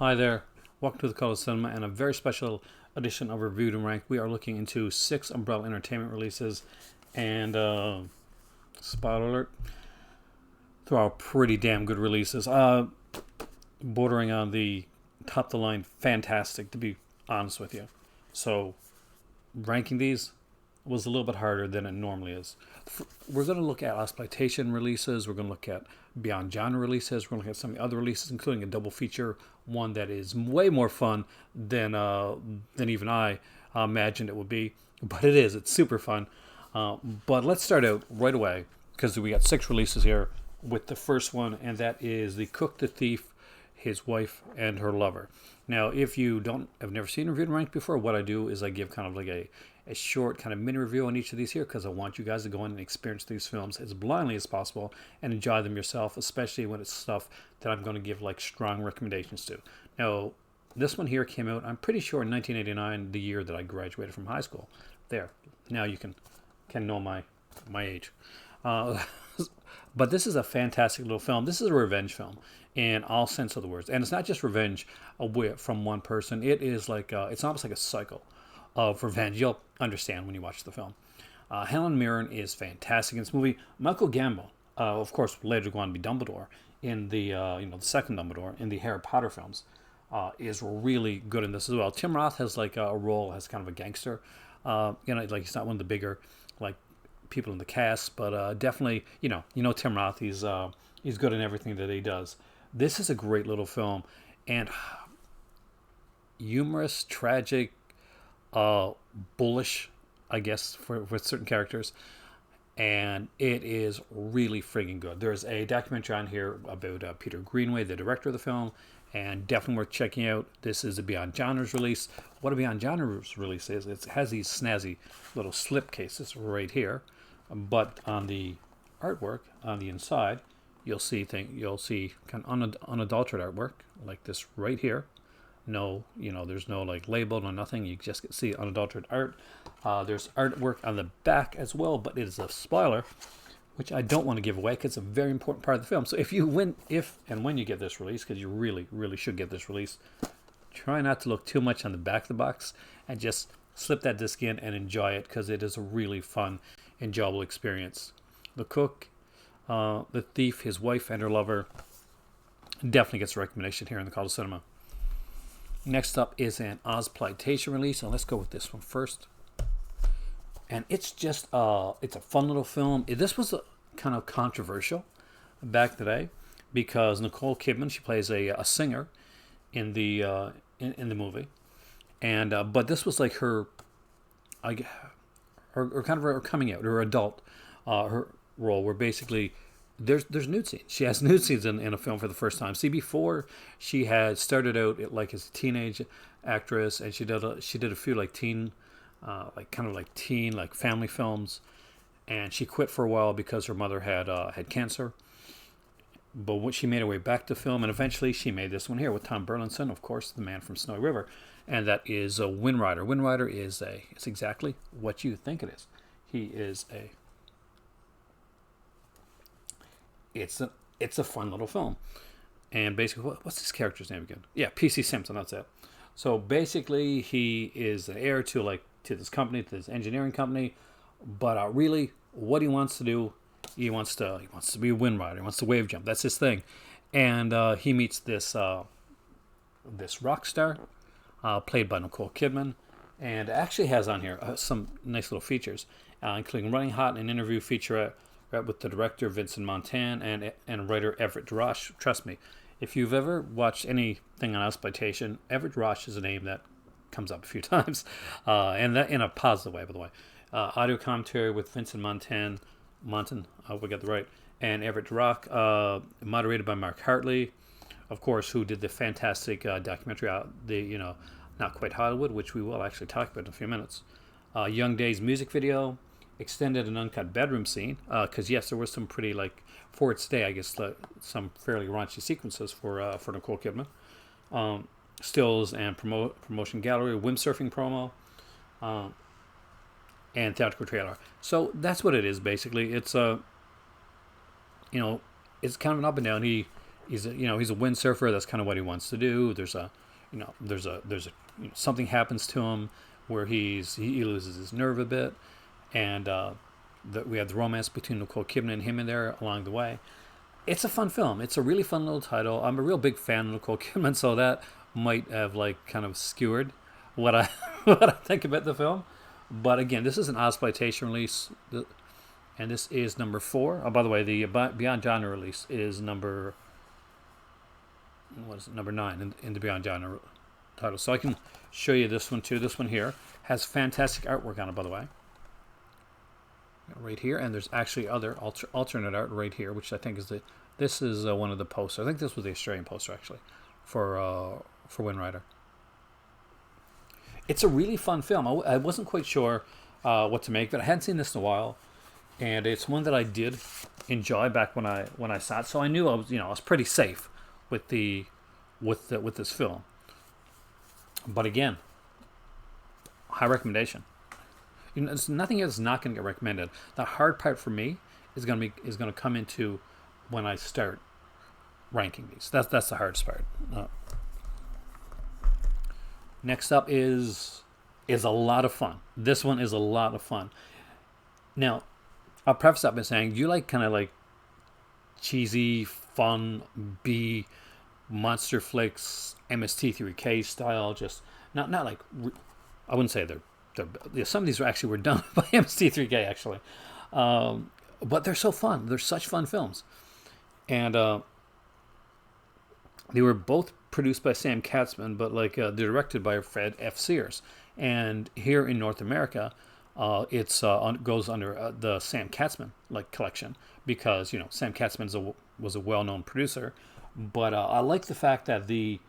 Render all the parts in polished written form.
Hi there. Welcome to the Color Cinema and a very special edition of Reviewed and Ranked. We are looking into 6 Umbrella Entertainment releases, and spoiler alert, they're all pretty damn good releases. Bordering on the top of the line, fantastic to be honest with you. So ranking these was a little bit harder than it normally is. We're going to look at exploitation releases. We're going to look at beyond genre releases. We're going to look at some of the other releases, including a double feature, one that is way more fun than even I imagined it would be. But it is. It's super fun. But let's start out right away because we got 6 releases here with the first one, and that is The Cook, the Thief, His Wife, and Her Lover. Now, if you don't have never seen Reviewed and Ranked before, what I do is I give kind of like a short kind of mini review on each of these here because I want you guys to go in and experience these films as blindly as possible and enjoy them yourself, especially when it's stuff that I'm going to give like strong recommendations to. Now, this one here came out, I'm pretty sure, in 1989, the year that I graduated from high school. There. Now you can know my age. Uh, but this is a fantastic little film. This is a revenge film in all sense of the words, and it's not just revenge from one person. It is like it's almost like a cycle of revenge. You'll understand when you watch the film. Helen Mirren is fantastic in this movie. Michael Gambon, of course, later go on to be Dumbledore in the the second Dumbledore in the Harry Potter films, is really good in this as well. Tim Roth has like a role as kind of a gangster. Like he's not one of the bigger like people in the cast, but definitely Tim Roth. He's good in everything that he does. This is a great little film, and humorous, tragic, bullish, I guess, with certain characters, and it is really friggin' good. There's a documentary on here about Peter Greenaway, the director of the film, and definitely worth checking out. This is a Beyond Genres release. What a Beyond Genres release is, it has these snazzy little slip cases right here, but on the artwork on the inside, you'll see kind of unadulterated artwork like this right here. No, there's no like label, no nothing. You just get see unadulterated art. There's artwork on the back as well, but it is a spoiler, which I don't want to give away because it's a very important part of the film. So if and when you get this release, because you really, really should get this release, try not to look too much on the back of the box and just slip that disc in and enjoy it because it is a really fun, enjoyable experience. The Cook, the Thief, His Wife, and Her Lover definitely gets a recommendation here in the Color Cinema. Next up is an Ozploitation release, and let's go with this one first. And it's just it's a fun little film. This was kind of controversial back today because Nicole Kidman, she plays a singer in the in the movie, and but this was like her kind of her coming out, her adult her role, where basically there's nude scenes. She has nude scenes in a film for the first time. See, before she had started out like as a teenage actress, and she did a few like teen, teen like family films, and she quit for a while because her mother had cancer. But when she made her way back to film, and eventually she made this one here with Tom Burlinson, of course, the man from Snowy River, and that is a Wind Rider. Wind Rider is it's exactly what you think it is. He is It's a fun little film, and basically, what's this character's name again? Yeah, P.C. Simpson. That's it. So basically, he is the heir to this company, to this engineering company, but really, what he wants to do, he wants to be a wind rider. He wants to wave jump. That's his thing, and he meets this rock star, played by Nicole Kidman, and actually has on here some nice little features, including Running Hot, an interview featurette with the director Vincent Montan and writer Everett Roche. Trust me, if you've ever watched anything on exploitation, Everett Roche is a name that comes up a few times, and that in a positive way, by the way. Audio commentary with Vincent Montan, I hope I got the right, and Everett Rock, moderated by Mark Hartley, of course, who did the fantastic documentary Not Quite Hollywood, which we will actually talk about in a few minutes. Young Days music video, extended and uncut bedroom scene, because yes, there was some pretty for its day, I guess, some fairly raunchy sequences for Nicole Kidman. Stills and promotion gallery, windsurfing promo, and theatrical trailer. So that's what it is basically. It's it's kind of an up and down. he's a windsurfer. That's kind of what he wants to do. Something happens to him where he loses his nerve a bit, and we have the romance between Nicole Kidman and him in there along the way. It's a fun film. It's a really fun little title. I'm a real big fan of Nicole Kidman, so that might have kind of skewered what I what I think about the film. But again, this is an Ozploitation release, and this is number 4. Oh, by the way, the Beyond Genre release is number 9 in the Beyond Genre title. So I can show you this one too. This one here has fantastic artwork on it, by the way. Right here, and there's actually other alternate art right here, which I think is this is one of the posters. I think this was the Australian poster actually for Wind Rider. It's a really fun film. I wasn't quite sure what to make, but I hadn't seen this in a while, and it's one that I did enjoy back when I saw it. So I knew I was pretty safe with this film. But again, high recommendation. There's nothing else not going to get recommended. The hard part for me is going to come into when I start ranking these. That's the hardest part. Next up is a lot of fun. This one is a lot of fun. Now, I'll preface that by saying, do you like kind of like cheesy, fun, B monster flicks, MST3K style? Just not like, I wouldn't say some of these were done by MST3K actually, but they're so fun. They're such fun films, and they were both produced by Sam Katzman, but they're directed by Fred F. Sears. And here in North America, it's goes under the Sam Katzman collection, because Sam Katzman was a well-known producer. But I like the fact that they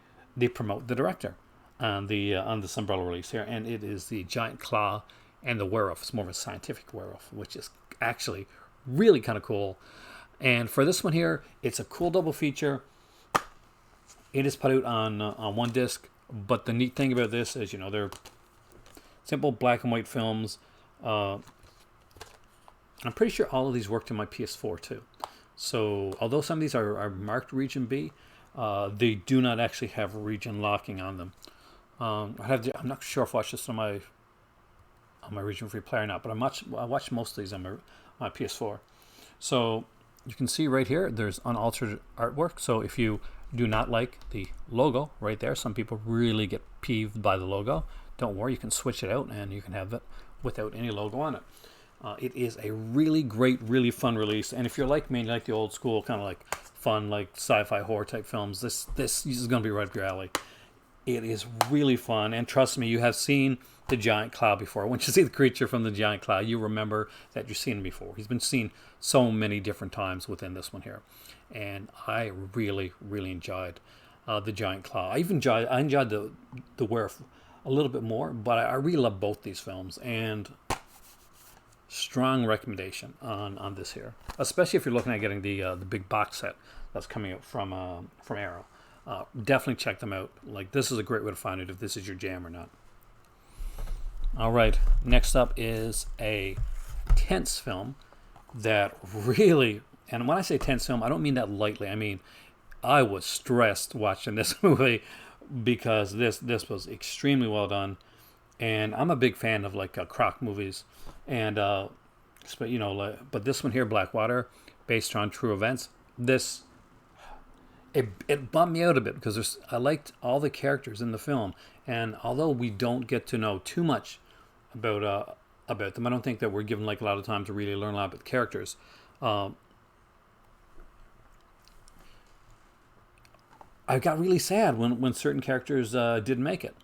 promote the director on this umbrella release here, and it is the Giant Claw and the Werewolf. It's more of a scientific werewolf, which is actually really kind of cool. And for this one here, it's a cool double feature. It is put out on one disc, but the neat thing about this is, they're simple black and white films. I'm pretty sure all of these worked in my PS4 too. So although some of these are marked Region B, they do not actually have region locking on them. I'm not sure if I watched this on my Region Free player or not, but I watched most of these on my PS4. So you can see right here, there's unaltered artwork. So if you do not like the logo right there, some people really get peeved by the logo. Don't worry, you can switch it out and you can have it without any logo on it. It is a really great, really fun release. And if you're like me and you like the old school kind of fun, sci-fi horror type films, this is going to be right up your alley. It is really fun, and trust me, you have seen the Giant Claw before. Once you see the creature from the Giant Claw, you remember that you've seen him before. He's been seen so many different times within this one here, and I really, really enjoyed the Giant Claw. I enjoyed the Werewolf a little bit more, but I really love both these films, and strong recommendation on this here, especially if you're looking at getting the big box set that's coming out from Arrow. Definitely check them out. This is a great way to find it if this is your jam or not. All right, next up is a tense film that really, and when I say tense film, I don't mean that lightly. I mean, I was stressed watching this movie because this was extremely well done, and I'm a big fan of Croc movies, and but this one here, Blackwater, based on true events. It bummed me out a bit because I liked all the characters in the film, and although we don't get to know too much about them, I don't think that we're given a lot of time to really learn a lot about the characters. I got really sad when certain characters didn't make it.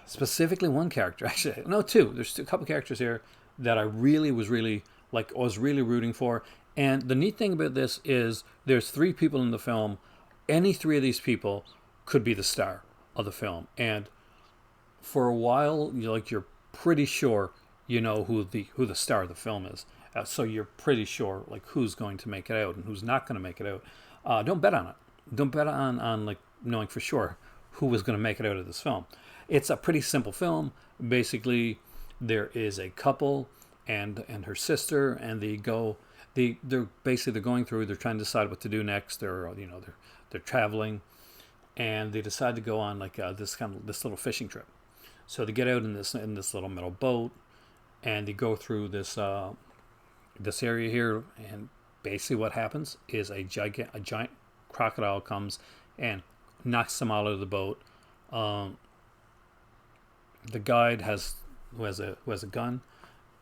Specifically, one character, actually, no, two. There's a couple characters here that I really was really rooting for. And the neat thing about this is there's 3 people in the film. Any 3 of these people could be the star of the film. And for a while, you're pretty sure who the star of the film is. So you're pretty sure who's going to make it out and who's not going to make it out. Don't bet on it. Don't bet on knowing for sure who was going to make it out of this film. It's a pretty simple film. Basically, there is a couple and her sister, and they they're going through. They're trying to decide what to do next. They're traveling, and they decide to go on like this little fishing trip. So they get out in this little metal boat, and they go through this area here, and basically what happens is a giant crocodile comes and knocks them out of the boat. The guide who has a gun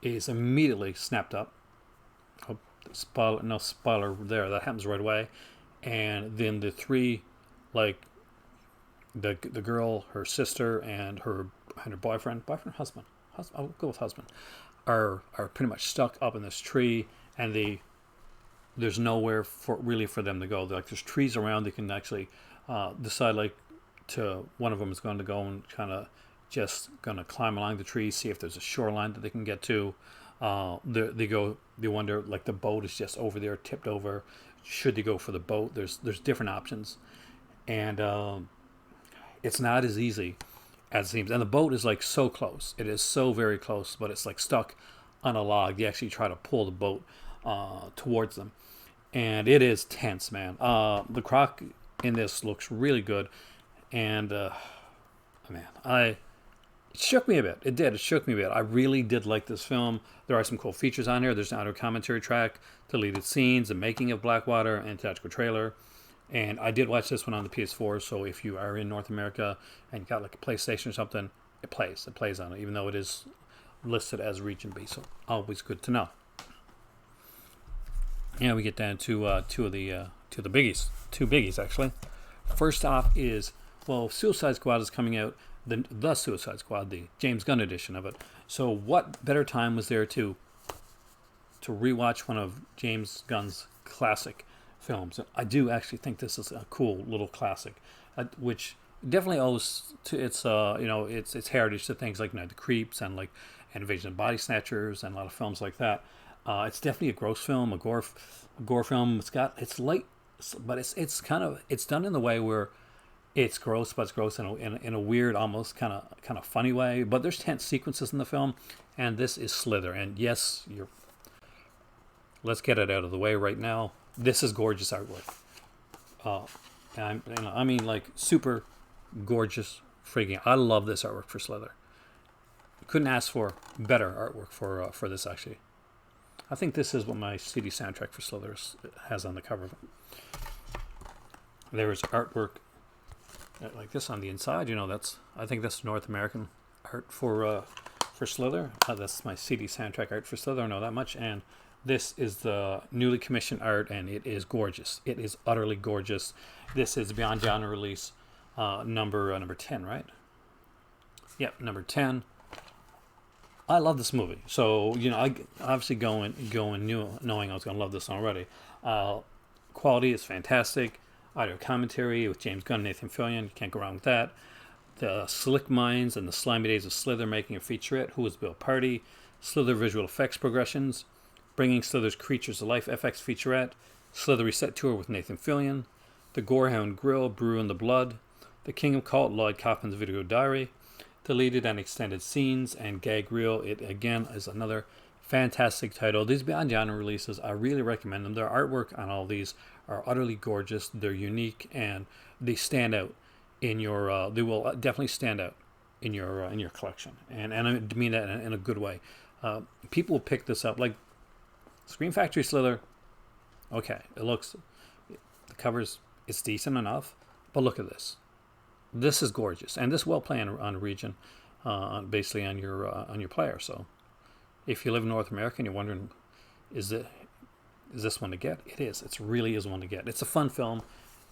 is immediately snapped up. Oh, no spoiler there. That happens right away, and then the three, like the girl, her sister, and her husband. I'll go with husband. Are pretty much stuck up in this tree, and there's nowhere for them to go. Like there's trees around. They can actually decide one of them is going to go and kind of just going to climb along the tree, see if there's a shoreline that they can get to. They wonder, like the boat is just over there, tipped over. Should they go for the boat? There's different options, and it's not as easy as it seems. And the boat is like so close. It is so very close, but it's like stuck on a log. They actually try to pull the boat towards them, and it is tense, man. The croc in this looks really good, and man, it shook me a bit. It did. It shook me a bit. I really did like this film. There are some cool features on here. There's an audio commentary track, deleted scenes, the making of Blackwater, and theatrical trailer. And I did watch this one on the PS4, so if you are in North America and you got like a PlayStation or something, it plays. It plays on it, even though it is listed as Region B. So always good to know. Yeah, we get down to two biggies. Two biggies, actually. First off is, Suicide Squad is coming out. The Suicide Squad, the James Gunn edition of it. So what better time was there to rewatch one of James Gunn's classic films? I do actually think this is a cool little classic, which definitely owes to its heritage to things like Night of the Creeps and Invasion of Body Snatchers and a lot of films like that. It's definitely a gross film, a gore film. It's light, but it's done in the way where it's gross, but it's gross in a weird, almost kind of funny way. But there's tense sequences in the film, and this is Slither. And yes, let's get it out of the way right now. This is gorgeous artwork. I mean, like super gorgeous freaking. I love this artwork for Slither. Couldn't ask for better artwork for this actually. I think this is what my CD soundtrack for Slither has on the cover of it. There is artwork like this on the inside. I think that's North American art for Slither. That's my CD soundtrack art for Slither. I know that much. And this is the newly commissioned art, and it is gorgeous. It is utterly gorgeous. This is Beyond Genre release number 10, right? Yep, number 10. I love this movie. So, I obviously knowing I was going to love this already. Quality is fantastic. Audio commentary with James Gunn and Nathan Fillion. You can't go wrong with that. The Slick Minds and the Slimy Days of Slither making a featurette. Who is Bill Party? Slither visual effects progressions. Bringing Slither's creatures to life FX featurette. Slither Reset Tour with Nathan Fillion. The Gorehound Grill, Brew in the Blood. The King of Cult, Lloyd Kaufman's video diary. Deleted and extended scenes and gag reel. It again is another fantastic title. These Beyond Genre releases, I really recommend them. Their artwork on all these are utterly gorgeous. They're unique and they stand out in your. They will definitely stand out in your collection, and I mean that in a good way. People will pick this up, like Scream Factory Slither. Okay, the covers, it's decent enough, but look at this. This is gorgeous, and this will play on Region, basically on your player. So, if you live in North America and you're wondering, is this one to get? It is. It really is one to get. It's a fun film,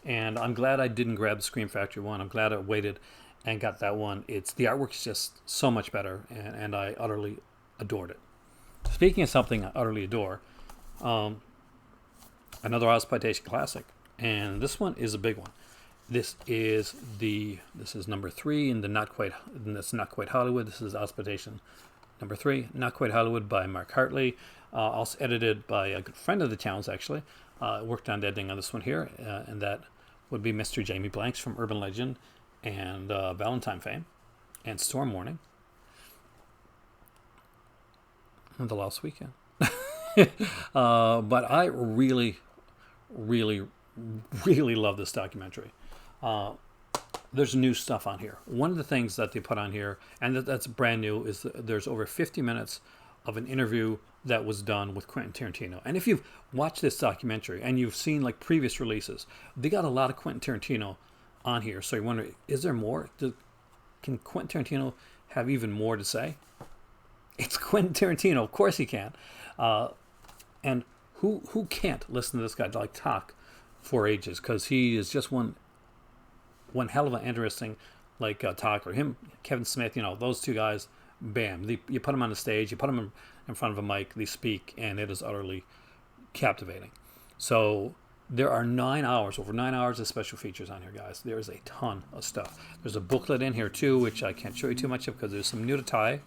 and I'm glad I didn't grab the Scream Factory one. I'm glad I waited and got that one. The artwork is just so much better, and I utterly adored it. Speaking of something I utterly adore, another exploitation classic, and this one is a big one. This is number 3 in that's Not Quite Hollywood. This is exploitation number 3, Not Quite Hollywood by Mark Hartley, also edited by a good friend of the channel's actually. Worked on the editing on this one here, and that would be Mr. Jamie Blanks from Urban Legend and Valentine fame, and Storm Warning, and The Lost Weekend. But I really, really, really love this documentary. There's new stuff on here. One of the things that they put on here, and that's brand new, is that there's over 50 minutes of an interview that was done with Quentin Tarantino. And if you've watched this documentary and you've seen like previous releases, they got a lot of Quentin Tarantino on here. So you wonder, is there more? Can Quentin Tarantino have even more to say? It's Quentin Tarantino. Of course he can. And who can't listen to this guy like talk for ages? Because he is just one hell of an interesting talker. Him, Kevin Smith, those two guys. Bam! You put them on the stage. You put them in front of a mic. They speak, and it is utterly captivating. So there are over 9 hours of special features on here, guys. There is a ton of stuff. There's a booklet in here too, which I can't show you too much of because there's some nudity.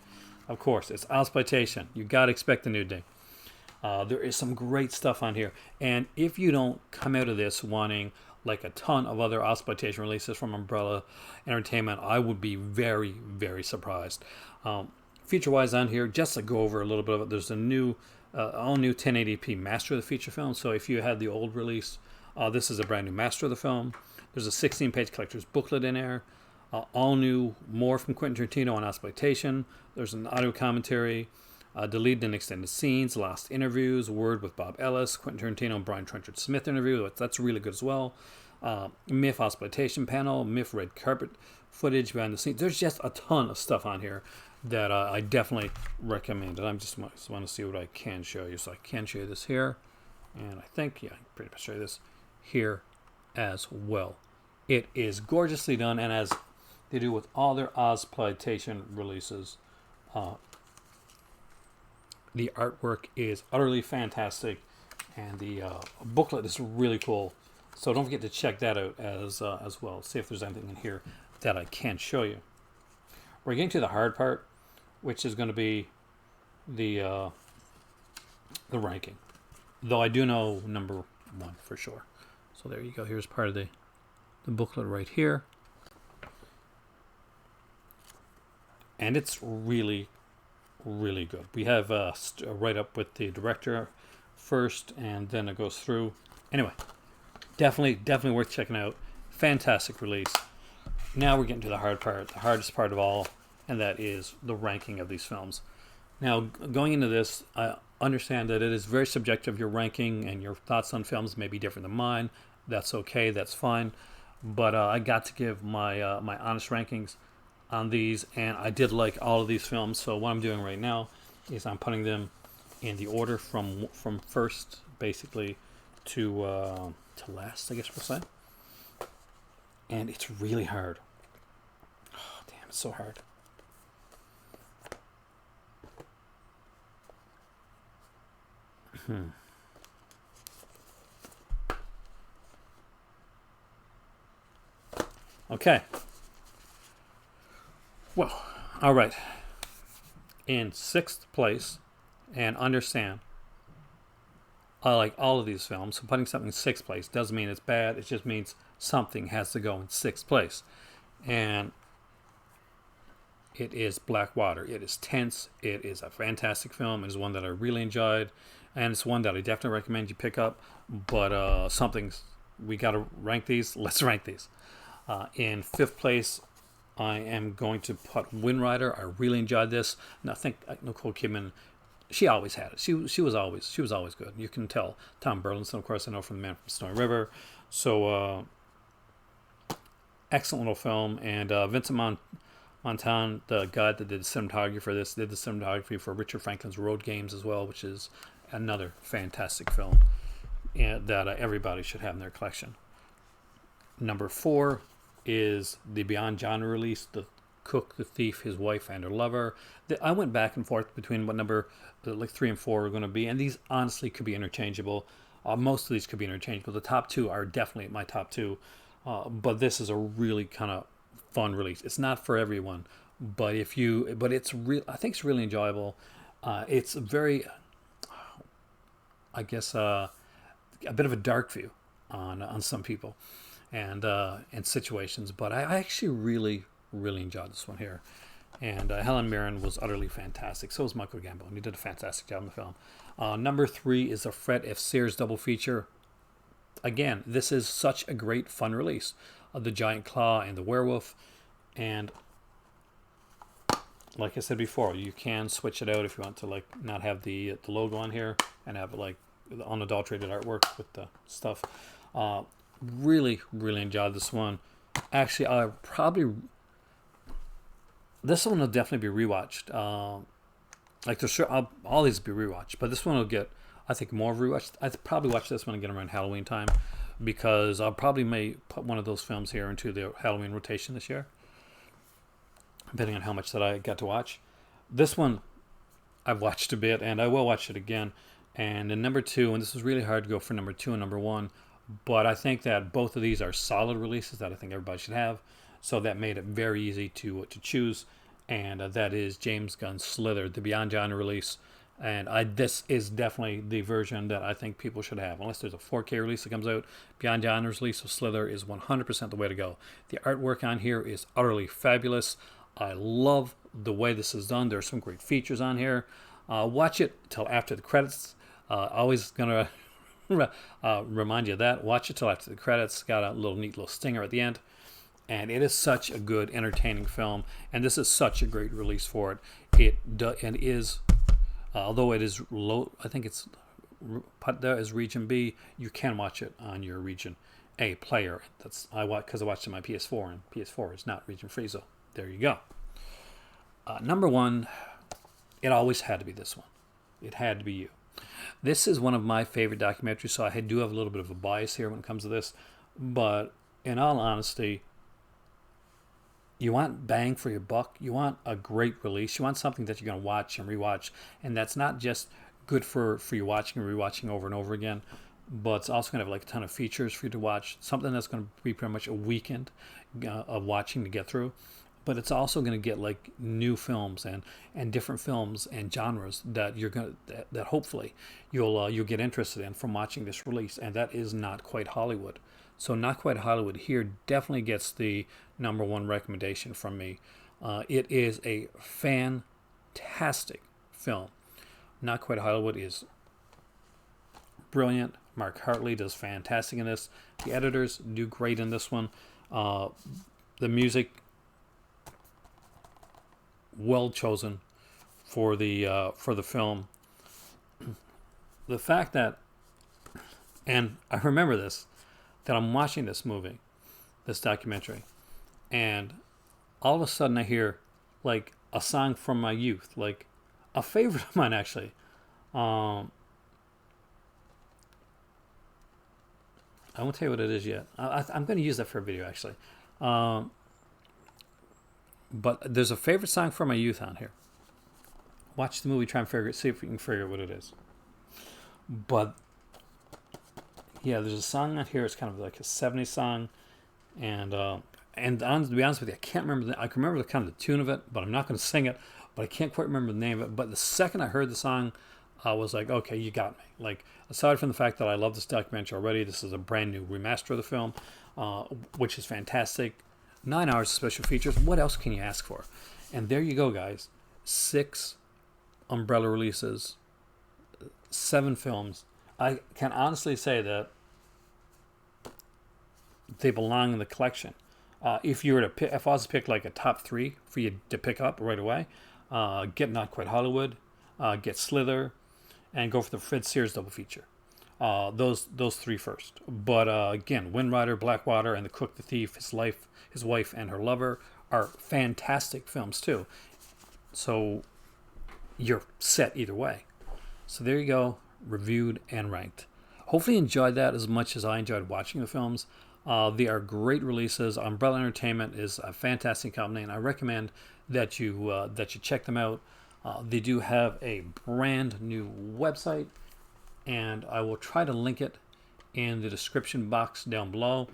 Of course, it's exploitation. You gotta expect the nudity. There is some great stuff on here, and if you don't come out of this wanting like a ton of other exploitation releases from Umbrella Entertainment, I would be very, very surprised. Feature-wise on here, just to go over a little bit of it, there's a all new 1080p master of the feature film. So if you had the old release, this is a brand new master of the film. There's a 16-page collector's booklet in there. All new, more from Quentin Tarantino on exploitation. There's an audio commentary, deleted and extended scenes, lost interviews, word with Bob Ellis, Quentin Tarantino and Brian Trenchard Smith interview. That's really good as well. MIF exploitation panel, MIF red carpet footage behind the scenes. There's just a ton of stuff on here that I definitely recommend. And I just want to see what I can show you. So I can show you this here. And I think, yeah, I can pretty much show you this here as well. It is gorgeously done. And as they do with all their exploitation releases, the artwork is utterly fantastic. And the booklet is really cool. So don't forget to check that out as well. See if there's anything in here that I can show you. We're getting to the hard part, which is going to be the ranking. Though I do know number one for sure. So there you go. Here's part of the booklet right here. And it's really, really good. We have a write-up with the director first, and then it goes through. Anyway, definitely worth checking out. Fantastic release. Now we're getting to the hard part, the hardest part of all, and that is the ranking of these films. Now, going into this, I understand that it is very subjective. Your ranking and your thoughts on films may be different than mine. That's okay. That's fine. But I got to give my my honest rankings on these, and I did like all of these films. So what I'm doing right now is I'm putting them in the order from first, basically, to last, I guess we'll say. And it's really hard. Oh, damn, it's so hard. Okay. Well, all right. In sixth place, and understand, I like all of these films. So putting something in sixth place doesn't mean it's bad. It just means something has to go in sixth place. And it is Blackwater. It is tense. It is a fantastic film. It is one that I really enjoyed. And it's one that I definitely recommend you pick up. But we got to rank these. Let's rank these. In fifth place, I am going to put Wind Rider. I really enjoyed this. And I think Nicole Kidman, she always had it. She was always good. You can tell. Tom Burlinson, of course, I know from The Man from Snowy River. So excellent little film. And Vincent Montan, the guy that did cinematography for this, did the cinematography for Richard Franklin's Road Games as well, which is another fantastic film that everybody should have in their collection. Number 4 is the Beyond Genre release, The Cook, the Thief, His Wife, and Her Lover. I went back and forth between what number 3 and 4 are going to be, and these honestly could be interchangeable. Most of these could be interchangeable. The top 2 are definitely my top 2, but this is a really kind of fun release. It's not for everyone, but it's real. I think it's really enjoyable. It's very, I guess, a bit of a dark view on some people and situations, but I actually really enjoyed this one here. And Helen Mirren was utterly fantastic. So was Michael Gambon. He did a fantastic job in the film. Number 3 is the Fred F. Sears double feature. Again, this is such a great fun release of The Giant Claw and The Werewolf. And like I said before, you can switch it out if you want to, like, not have the logo on here and have it like the unadulterated artwork with the stuff. Really, really enjoyed this one. Actually, this one will definitely be rewatched. Like there's sure all these will be rewatched, but this one will get, I think, more rewatched. I probably watch this one again around Halloween time, because I'll probably may put one of those films here into the Halloween rotation this year, depending on how much that I got to watch. This one I've watched a bit, and I will watch it again. And in number 2, and this was really hard to go for number 2 and number 1, but I think that both of these are solid releases that I think everybody should have. So that made it very easy to choose, and that is James Gunn's Slither, the Beyond Genre release. And this is definitely the version that I think people should have. Unless there's a 4K release that comes out, Beyond Genre's release of Slither is 100% the way to go. The artwork on here is utterly fabulous. I love the way this is done. There's some great features on here. Watch it till after the credits. Always gonna remind you of that. Watch it till after the credits. Got a neat little stinger at the end. And it is such a good, entertaining film. And this is such a great release for it. It is, although it is low, I think it's put there as Region B, you can watch it on your Region A player. Because I watched it on my PS4, and PS4 is not region free, so there you go. Number 1, it always had to be this one. It had to be You. This is one of my favorite documentaries, so I do have a little bit of a bias here when it comes to this. But in all honesty, you want bang for your buck. You want a great release. You want something that you're going to watch and rewatch. And that's not just good for you watching and rewatching over and over again, but it's also going to have like a ton of features for you to watch. Something that's going to be pretty much a weekend of watching to get through. But it's also going to get like new films and different films and genres that that hopefully you'll get interested in from watching this release. And that is Not Quite Hollywood. So Not Quite Hollywood here definitely gets the number 1 recommendation from me. It is a fantastic film. Not Quite Hollywood is brilliant. Mark Hartley does fantastic in this. The editors do great in this one. The music, well chosen for the film. The fact that, and I remember this, that I'm watching this movie, this documentary, and all of a sudden I hear like a song from my youth, like a favorite of mine actually. I won't tell you what it is yet. I'm going to use that for a video actually. But there's a favorite song from my youth on here. Watch the movie, try and see if we can figure out what it is. But yeah, there's a song on here. It's kind of like a 70s song, and to be honest with you, I can't remember. I can remember the kind of the tune of it, but I'm not going to sing it. But I can't quite remember the name of it. But the second I heard the song, I was like, okay, you got me. Like, aside from the fact that I love this documentary already, this is a brand new remaster of the film, which is fantastic. 9 hours of special features. What else can you ask for? And there you go, guys. 6 Umbrella releases, 7 films. I can honestly say that they belong in the collection. If you were to pick, if I was to pick like a top 3 for you to pick up right away, get Not Quite Hollywood, get Slither, and go for the Fred Sears double feature. Those 3 first. But again, Wind Rider, Blackwater, and The Cook, the Thief, his wife, and her lover are fantastic films too. So you're set either way. So there you go, reviewed and ranked. Hopefully you enjoyed that as much as I enjoyed watching the films. They are great releases. Umbrella Entertainment is a fantastic company, and I recommend that you check them out. They do have a brand new website, and I will try to link it in the description box down below.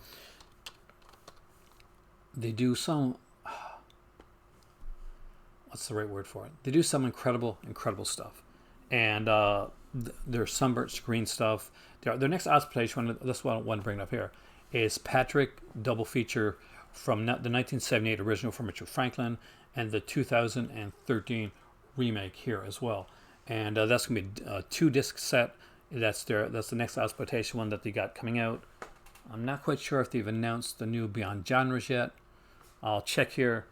They do some, what's the right word for it? They do some incredible stuff. And their Sunburnt Screen stuff. Their next explanation, this one I want to bring it up here, is Patrick double feature from the 1978 original from Richard Franklin and the 2013 remake here as well. And that's going to be a 2-disc set. That's the next exploitation one that they got coming out. I'm not quite sure if they've announced the new Beyond Genres yet. I'll check here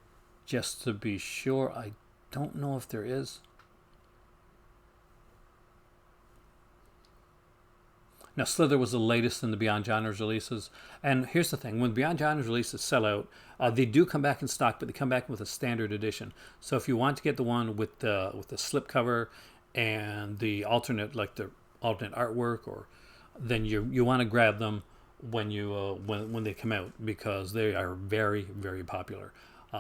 just to be sure. I don't know if there is. Now, Slither was the latest in the Beyond Genres releases. And here's the thing. When Beyond Genres releases sell out, they do come back in stock, but they come back with a standard edition. So if you want to get the one with the slipcover and the alternate, like the alternate artwork, or then you want to grab them when when they come out, because they are very, very popular.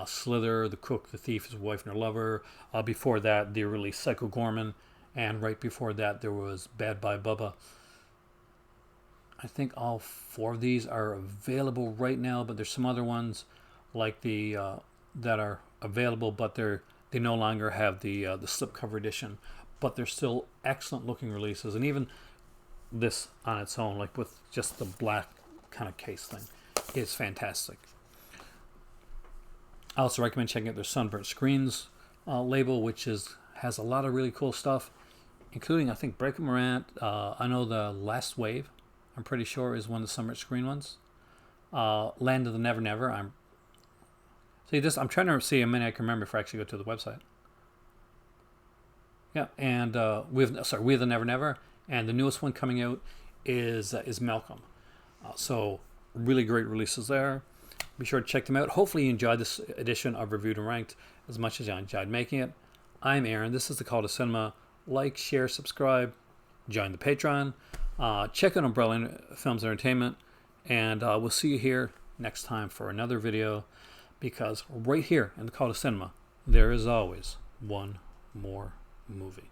Slither, The Cook, The Thief, His Wife and Her Lover. Before that, they released Psycho Gorman. And right before that, there was Bad Bye Bubba. I think all 4 of these are available right now, but there's some other ones like the that are available, but they no longer have the slipcover edition. But they're still excellent looking releases, and even this on its own, like with just the black kind of case thing, is fantastic. I also recommend checking out their Sunburnt Screens label, which has a lot of really cool stuff, including, I think, Breaking Morant. I know the Last Wave, I'm pretty sure, is one of the Sunburnt Screen ones. Land of the Never Never. I'm trying to see how many I can remember if I actually go to the website. Yeah, and we have the Never Never, and the newest one coming out is Malcolm. So really great releases there. Be sure to check them out. Hopefully you enjoyed this edition of Reviewed and Ranked as much as I enjoyed making it. I'm Aaron. This is the Call to Cinema. Like, share, subscribe, join the Patreon. Check out Umbrella Films Entertainment, and we'll see you here next time for another video, because right here in the Call to Cinema, there is always one more movie.